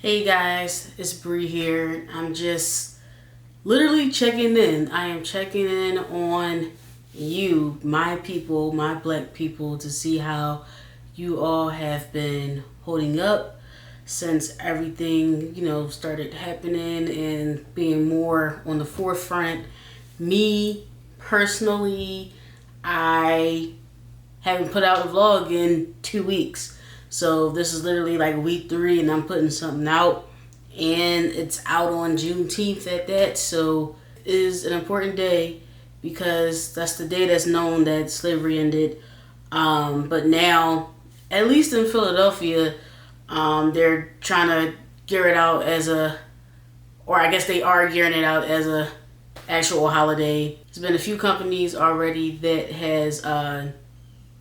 Hey guys, it's Bree here. I'm just literally checking in. I am checking in on you, my people, my black people, to see how you all have been holding up since everything, started happening and being more on the forefront. Me, personally, I haven't put out a vlog in 2 weeks. So this is literally like week 3 and I'm putting something out, and it's out on Juneteenth at that. So it is an important day because that's the day that's known that slavery ended. But now, at least in Philadelphia, they're trying to gear it out as or I guess they are gearing it out as a actual holiday. There's been a few companies already that has,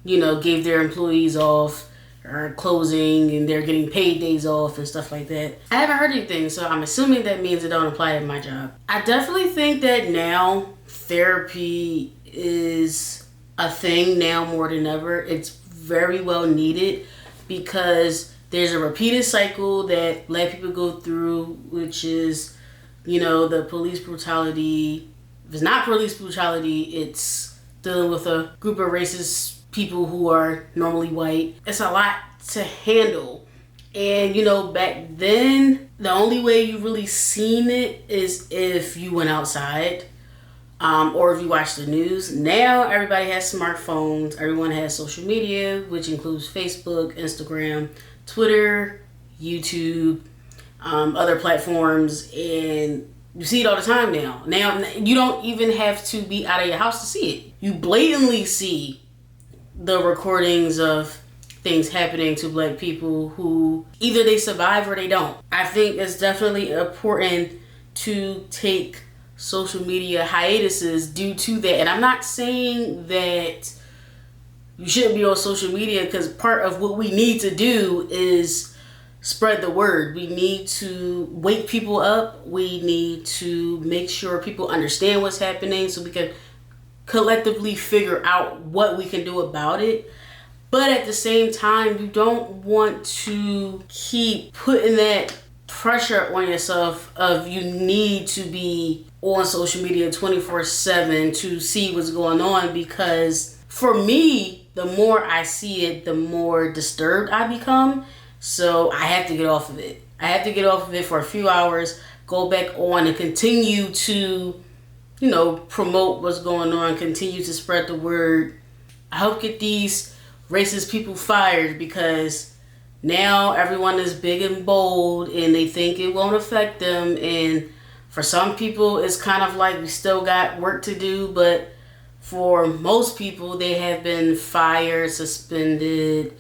gave their employees off or closing, and they're getting paid days off and stuff like that. I haven't heard anything, so I'm assuming that means it don't apply at my job. I definitely think that now therapy is a thing now more than ever. It's very well needed because there's a repeated cycle that black people go through, which is, the police brutality. If it's not police brutality, it's dealing with a group of racist people who are normally white. It's a lot to handle. And back then, the only way you really seen it is if you went outside, or if you watched the news. Now everybody has smartphones, everyone has social media, which includes Facebook, Instagram, Twitter, YouTube, other platforms, and you see it all the time now. Now you don't even have to be out of your house to see it. You blatantly see the recordings of things happening to black people who either they survive or they don't. I think it's definitely important to take social media hiatuses due to that. And I'm not saying that you shouldn't be on social media, because part of what we need to do is spread the word. We need to wake people up. We need to make sure people understand what's happening so we can collectively figure out what we can do about it. But at the same time, you don't want to keep putting that pressure on yourself of you need to be on social media 24/7 to see what's going on, because for me, the more I see it, the more disturbed I become. So I have to get off of it. I have to get off of it for a few hours, go back on and continue to promote what's going on, continue to spread the word. I hope get these racist people fired, because now everyone is big and bold and they think it won't affect them. And for some people, it's kind of like we still got work to do. But for most people, they have been fired, suspended,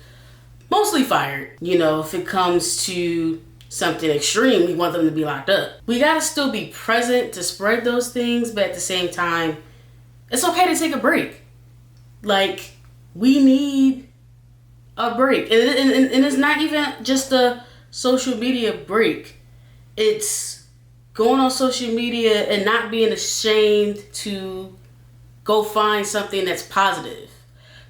mostly fired. If it comes to something extreme, we want them to be locked up. We gotta still be present to spread those things, but at the same time, it's okay to take a break. Like, we need a break. And it's not even just a social media break. It's going on social media and not being ashamed to go find something that's positive.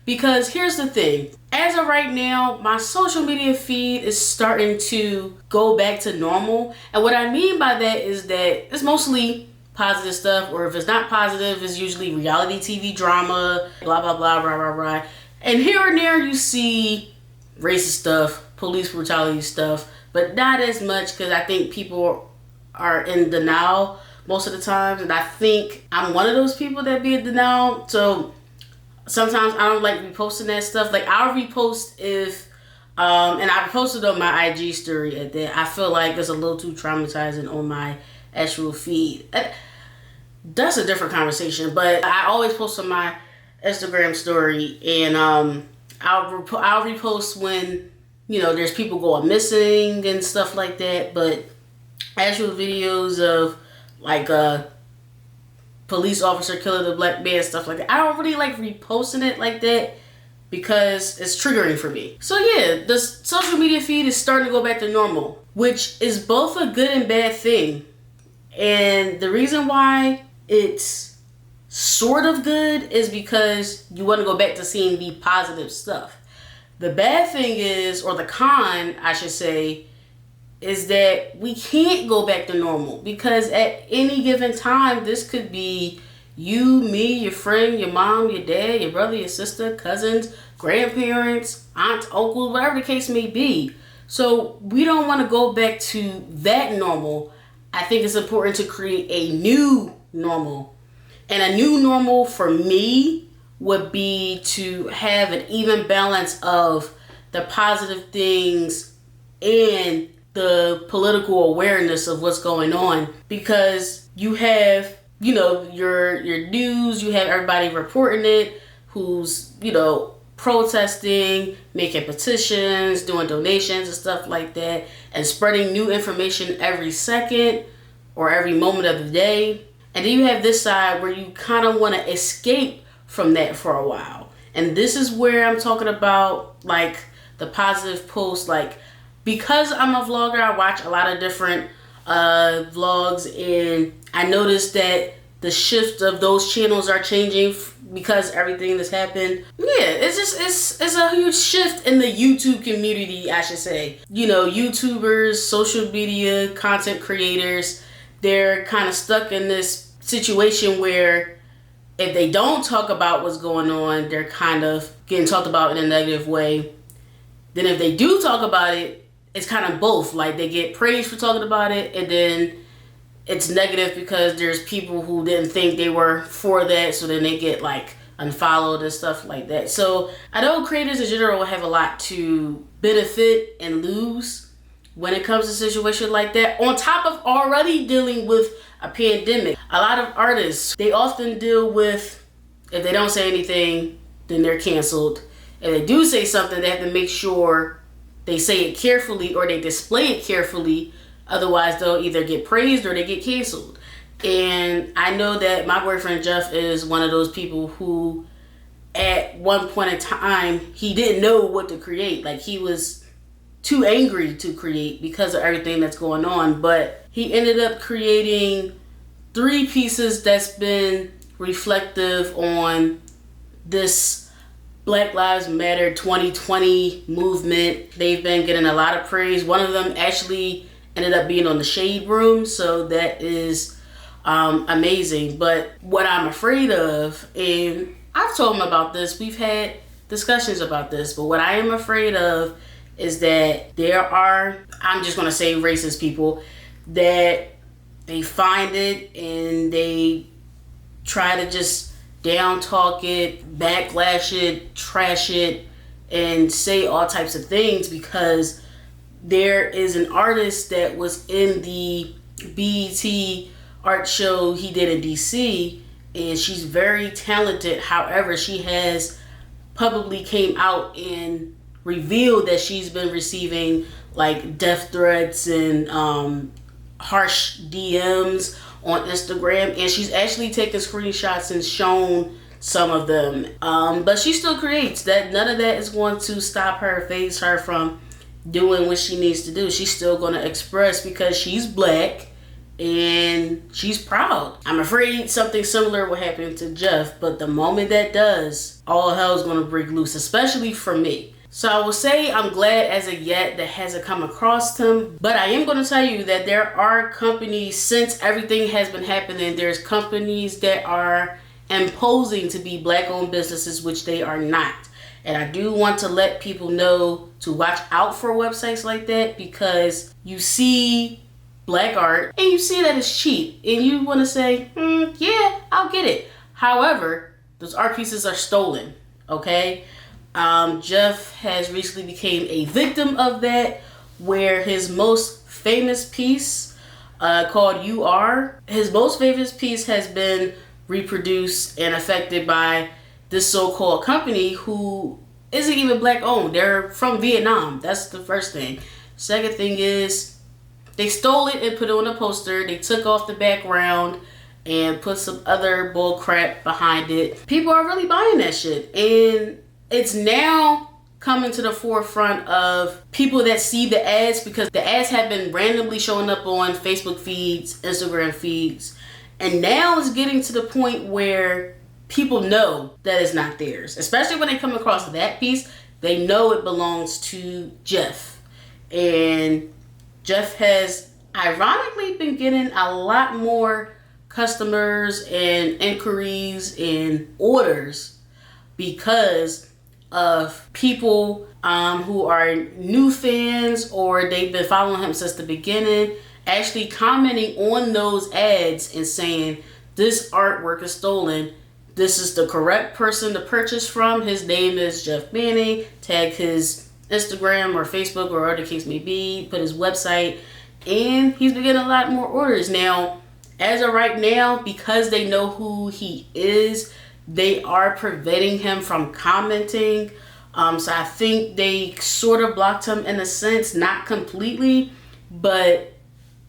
Because here's the thing, as of right now, my social media feed is starting to go back to normal. And what I mean by that is that it's mostly positive stuff, or if it's not positive, it's usually reality TV drama, blah, blah, blah, blah, blah, blah. And here and there you see racist stuff, police brutality stuff, but not as much, because I think people are in denial most of the time. And I think I'm one of those people that be in denial. So sometimes I don't like reposting that stuff. Like, I'll repost if, and I posted on my IG story at that. I feel like it's a little too traumatizing on my actual feed. That's a different conversation, but I always post on my Instagram story, and I'll repost when, there's people going missing and stuff like that. But actual videos of like police officer killing a black man, stuff like that, I don't really like reposting it like that because it's triggering for me. So yeah, the social media feed is starting to go back to normal, which is both a good and bad thing. And the reason why it's sort of good is because you want to go back to seeing the positive stuff. The bad thing is, or the con, I should say, is that we can't go back to normal, because at any given time, this could be you, me, your friend, your mom, your dad, your brother, your sister, cousins, grandparents, aunts, uncles, whatever the case may be. So we don't want to go back to that normal. I think it's important to create a new normal. And a new normal for me would be to have an even balance of the positive things and the political awareness of what's going on, because you have, you know, your news, you have everybody reporting it, who's, you know, protesting, making petitions, doing donations and stuff like that, and spreading new information every second or every moment of the day. And then you have this side where you kind of want to escape from that for a while. And this is where I'm talking about like the positive posts. Like, because I'm a vlogger, I watch a lot of different vlogs, and I noticed that the shift of those channels are changing because everything that's happened. Yeah, it's a huge shift in the YouTube community, I should say. You know, YouTubers, social media, content creators, they're kind of stuck in this situation where if they don't talk about what's going on, they're kind of getting talked about in a negative way. Then if they do talk about it, it's kind of both. Like, they get praised for talking about it, and then it's negative because there's people who didn't think they were for that, so then they get like unfollowed and stuff like that. So I know creators in general have a lot to benefit and lose when it comes to a situation like that, on top of already dealing with a pandemic. A lot of artists, they often deal with, if they don't say anything, then they're canceled. If they do say something, they have to make sure they say it carefully or they display it carefully. Otherwise, they'll either get praised or they get canceled. And I know that my boyfriend Jeff is one of those people who, at one point in time, he didn't know what to create. Like, he was too angry to create because of everything that's going on. But he ended up creating 3 pieces that's been reflective on this Black Lives Matter 2020 movement. They've been getting a lot of praise. One of them actually ended up being on the Shade Room, so that is amazing. But what I'm afraid of, and I've told him about this, we've had discussions about this, but what I am afraid of is that there are, I'm just going to say, racist people that they find it and they try to just down talk it, backlash it, trash it, and say all types of things because there is an artist that was in the BET art show he did in DC, and she's very talented. However, she has publicly came out and revealed that she's been receiving like death threats and harsh DMs on Instagram, and she's actually taken screenshots and shown some of them. But she still creates. That none of that is going to stop her, phase her from doing what she needs to do. She's still going to express because she's Black and she's proud. I'm afraid something similar will happen to Jeff, but the moment that does, all hell's going to break loose, especially for me. So I will say I'm glad as of yet that hasn't come across him, but I am going to tell you that there are companies, since everything has been happening, there's companies that are imposing to be Black-owned businesses, which they are not. And I do want to let people know to watch out for websites like that, because you see Black art and you see that it's cheap and you want to say, yeah, I'll get it. However, those art pieces are stolen, okay? Jeff has recently became a victim of that, where his most famous piece called You Are, his most famous piece has been reproduced and affected by this so-called company who isn't even Black owned. They're from Vietnam. That's the first thing. Second thing is they stole it and put it on a poster. They took off the background and put some other bull crap behind it. People are really buying that shit, and it's now coming to the forefront of people that see the ads, because the ads have been randomly showing up on Facebook feeds, Instagram feeds, and now it's getting to the point where people know that it's not theirs. Especially when they come across that piece, they know it belongs to Jeff. And Jeff has ironically been getting a lot more customers and inquiries and orders because of people who are new fans or they've been following him since the beginning, actually commenting on those ads and saying, this artwork is stolen. This is the correct person to purchase from. His name is Jeff Manning. Tag his Instagram or Facebook or whatever the case may be. Put his website. And he's been getting a lot more orders. Now, as of right now, because they know who he is, they are preventing him from commenting. So I think they sort of blocked him in a sense, not completely, but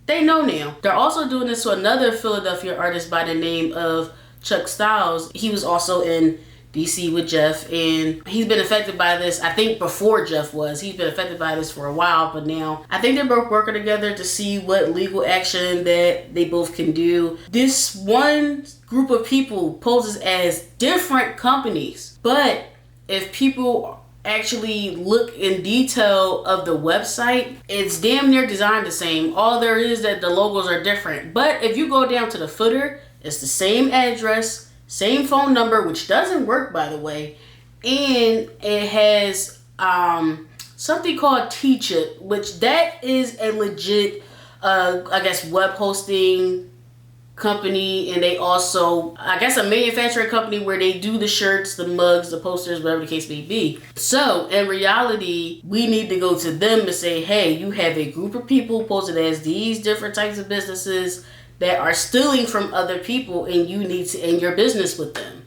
they know now. They're also doing this to another Philadelphia artist by the name of Chuck Styles. He was also in DC with Jeff, and he's been affected by this. I think before Jeff was, he's been affected by this for a while, but now I think they're both working together to see what legal action that they both can do. This one group of people poses as different companies, but if people actually look in detail of the website, it's damn near designed the same. All there is that the logos are different. But if you go down to the footer, it's the same address, same phone number, which doesn't work, by the way, and it has something called T-Chip, which that is a legit I guess web hosting company, and they also, I guess, a manufacturing company where they do the shirts, the mugs, the posters, whatever the case may be. So in reality, we need to go to them to say, hey, you have a group of people posted as these different types of businesses that are stealing from other people, and you need to end your business with them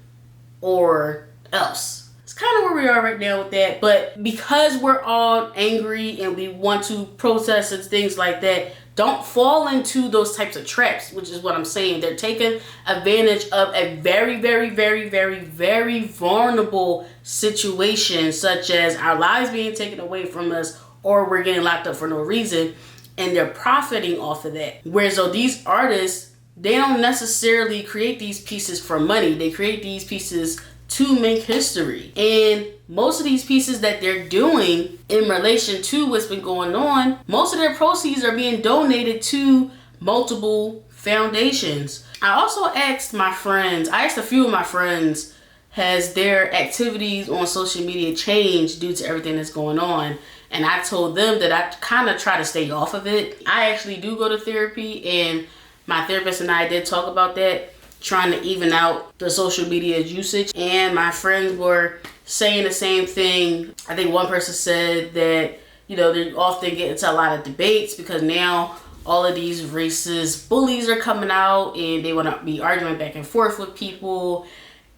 or else. It's kind of where we are right now with that. But because we're all angry and we want to protest and things like that, don't fall into those types of traps, which is what I'm saying. They're taking advantage of a very, very, very, very, very vulnerable situation, such as our lives being taken away from us or we're getting locked up for no reason, and they're profiting off of that. Whereas though these artists, they don't necessarily create these pieces for money. They create these pieces to make history. And most of these pieces that they're doing in relation to what's been going on, most of their proceeds are being donated to multiple foundations. I also asked my friends, I asked a few of my friends, has their activities on social media changed due to everything that's going on? And I told them that I kind of try to stay off of it. I actually do go to therapy, and my therapist and I did talk about that, trying to even out the social media usage. And my friends were saying the same thing. I think one person said that, you know, they often get into a lot of debates because now all of these racist bullies are coming out and they want to be arguing back and forth with people.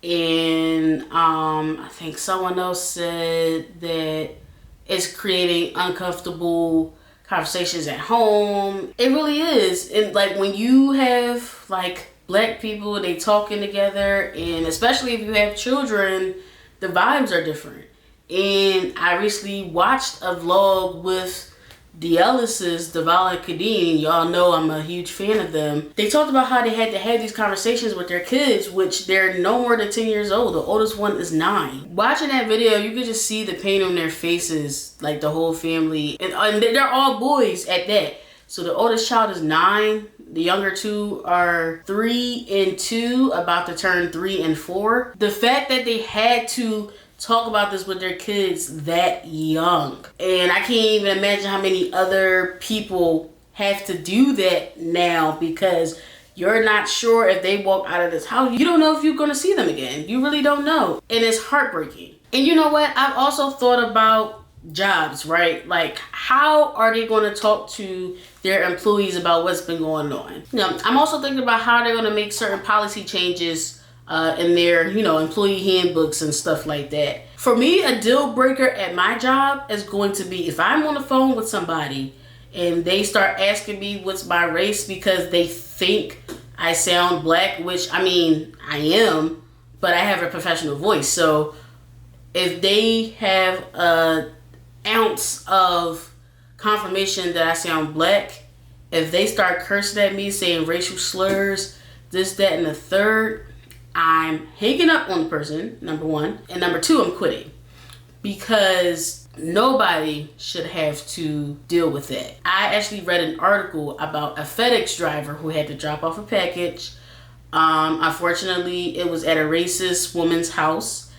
And I think someone else said that it's creating uncomfortable conversations at home. It really is. And like when you have like Black people, they talking together, and especially if you have children, the vibes are different. And I recently watched a vlog with the Ellis's, Deval and Kadeen. Y'all know I'm a huge fan of them. They talked about how they had to have these conversations with their kids, which they're no more than 10 years old. The oldest one is 9. Watching that video, you could just see the pain on their faces, like the whole family. And they're all boys at that. So the oldest child is 9. The younger two are 3 and 2, about to turn 3 and 4. The fact that they had to talk about this with their kids that young. And I can't even imagine how many other people have to do that now, because you're not sure if they walk out of this house. You don't know if you're going to see them again. You really don't know. And it's heartbreaking. And you know what? I've also thought about jobs, right? Like, how are they going to talk to their employees about what's been going on? You know, I'm also thinking about how they're going to make certain policy changes in their, you know, employee handbooks and stuff like that. For me, a deal breaker at my job is going to be if I'm on the phone with somebody and they start asking me what's my race because they think I sound Black, which I mean, I am, but I have a professional voice. So if they have a ounce of confirmation that I sound Black, if they start cursing at me, saying racial slurs, this, that, and the third, I'm hanging up on the person, number one. And number two, I'm quitting. Because Nobody should have to deal with that. I actually read an article about a FedEx driver who had to drop off a package. Unfortunately, it was at a racist woman's house,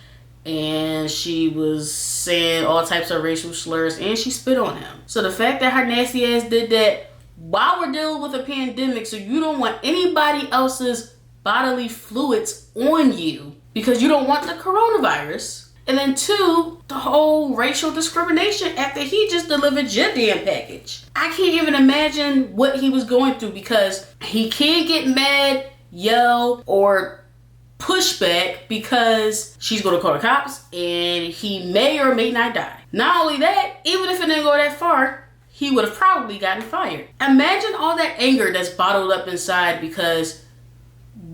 and she was saying all types of racial slurs, and she spit on him. So the fact that her nasty ass did that while we're dealing with a pandemic, so you don't want anybody else's bodily fluids on you because you don't want the coronavirus. And then 2, the whole racial discrimination after he just delivered your damn package. I can't even imagine what he was going through, because he can't get mad, yell, or push back because she's going to call the cops and he may or may not die. Not only that, even if it didn't go that far, he would have probably gotten fired. Imagine all that anger that's bottled up inside because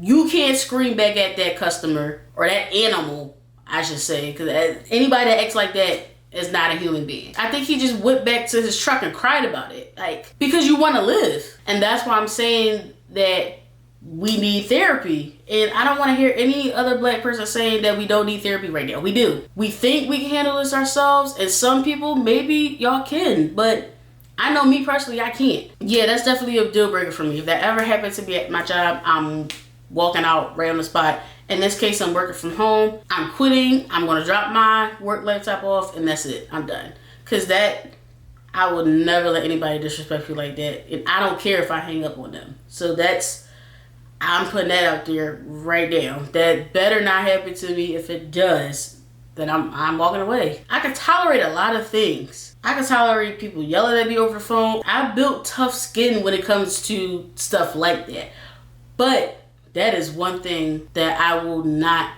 you can't scream back at that customer, or that animal, I should say, because anybody that acts like that is not a human being. I think he just went back to his truck and cried about it, like, because you want to live. And that's why I'm saying that we need therapy. And I don't want to hear any other black person saying that we don't need therapy right now. We do. We think we can handle this ourselves, and some people, maybe y'all can, but I know me personally, I can't. Yeah, that's definitely a deal breaker for me. If that ever happened to me at my job, I'm walking out right on the spot. In this case, I'm working from home. I'm quitting. I'm going to drop my work laptop off, and that's it. I'm done. Because that, I would never let anybody disrespect you like that. And I don't care if I hang up on them. So that's, I'm putting that out there right now. That better not happen to me. If it does, then I'm walking away. I can tolerate a lot of things. I can tolerate people yelling at me over the phone. I built tough skin when it comes to stuff like that. But that is one thing that I will not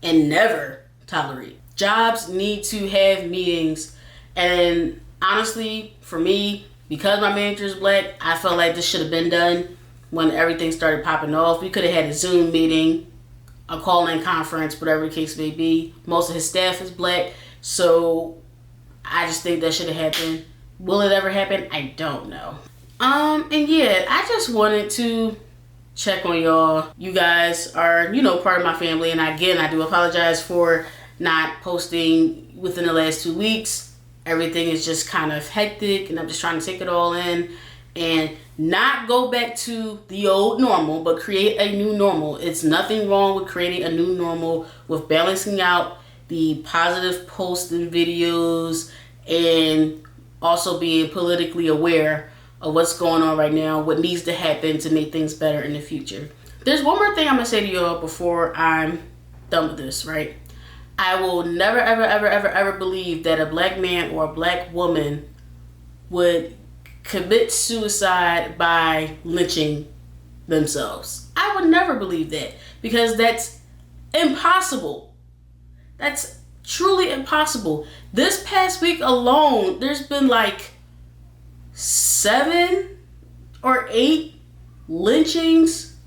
and never tolerate. Jobs need to have meetings. And honestly, for me, because my manager is black, I felt like this should have been done when everything started popping off. We could have had a Zoom meeting, a call-in conference, whatever the case may be. Most of his staff is black, so I just think that should have happened. Will it ever happen? I don't know. And yeah, I just wanted to check on y'all. You guys are, part of my family, and again, I do apologize for not posting within the last 2 weeks. Everything is just kind of hectic, and I'm just trying to take it all in and not go back to the old normal, but create a new normal. It's nothing wrong with creating a new normal, with balancing out the positive posts and videos, and also being politically aware of what's going on right now, what needs to happen to make things better in the future. There's one more thing I'm gonna say to y'all before I'm done with this, right? I will never, ever, ever, ever, ever believe that a black man or a black woman would commit suicide by lynching themselves. I would never believe that, because that's impossible. That's truly impossible. This past week alone, there's been like 7 or 8 lynchings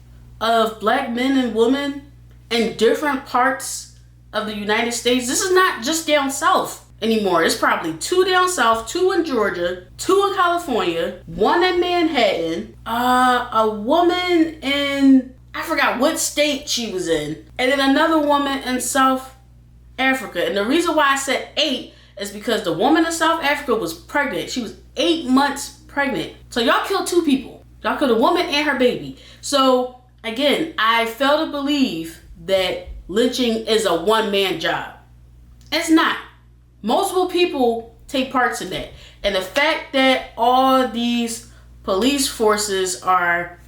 of black men and women in different parts of the United States. This is not just down south anymore. It's probably 2 down south, 2 in Georgia, 2 in California, 1 in Manhattan, a woman in, I forgot what state she was in, and then another woman in South Africa. And the reason why I said 8 is because the woman in South Africa was pregnant. She was 8 months pregnant. So y'all killed 2 people. Y'all killed a woman and her baby. So again, I fail to believe that lynching is a one-man job. It's not. Multiple people take parts in that. And the fact that all these police forces are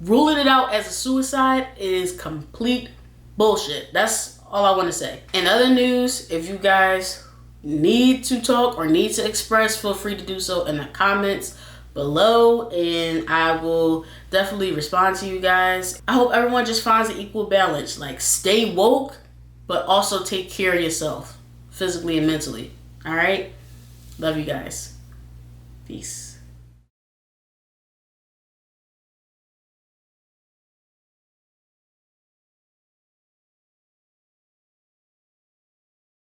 ruling it out as a suicide is complete bullshit. That's all I want to say. In other news, if you guys need to talk or need to express, feel free to do so in the comments below, and I will definitely respond to you guys. I hope everyone just finds an equal balance. Like, stay woke, but also take care of yourself physically and mentally. All right? Love you guys. Peace.